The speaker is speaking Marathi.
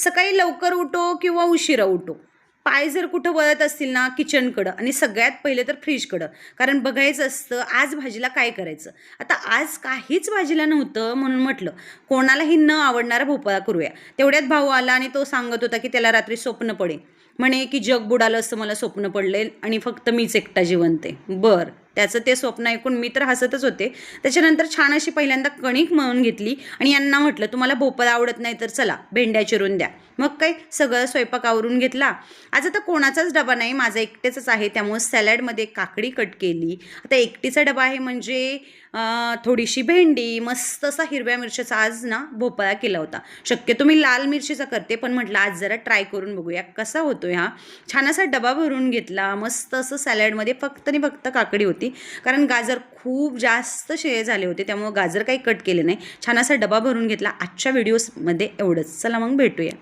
सकाळी लवकर उठो किंवा उशिरा उठो, पाय जर कुठं वळत असतील ना किचनकडं आणि सगळ्यात पहिले तर फ्रीजकडं, कारण बघायचं असतं आज भाजीला काय करायचं. आता आज काहीच भाजीला नव्हतं म्हणून म्हटलं कोणालाही न आवडणारा भोपळा करूया. तेवढ्यात भाऊ आला आणि तो सांगत होता की त्याला रात्री स्वप्न पडे, म्हणे की जग बुडालं असं मला स्वप्न पडले आणि फक्त मीच एकटा जिवंत आहे. बरं, त्याचं ते स्वप्न ऐकून मी तर हसतच होते. त्याच्यानंतर छान अशी पहिल्यांदा कणिक मळून घेतली आणि यांना म्हटलं तुम्हाला भोपळा आवडत नाही तर चला भेंड्या चिरून द्या. मग काय सगळं स्वयंपाक आवरून घेतला. आज आता कोणाचाच डबा नाही, माझा एकटेच आहे, त्यामुळे सॅलडमध्ये काकडी कट केली. आता एकटीचा डबा आहे म्हणजे थोडीशी भेंडी, मस्त असा हिरव्या मिरच्याचा आज ना भोपळा केला होता. शक्यतो मी लाल मिरचीचा करते, पण म्हटलं आज जरा ट्राय करून बघूया कसा होतोय हा. छान असा डबा भरून घेतला. मस्त असं सॅलडमध्ये फक्त आणि फक्त काकडी होती, कारण गाजर खूप जास्त शिळे झाले होते, त्यामुळे गाजर काही कट केले नाही. छान असा डबा भरून घेतला. आजच्या व्हिडिओमध्ये एवढंच. चला मग भेटूया.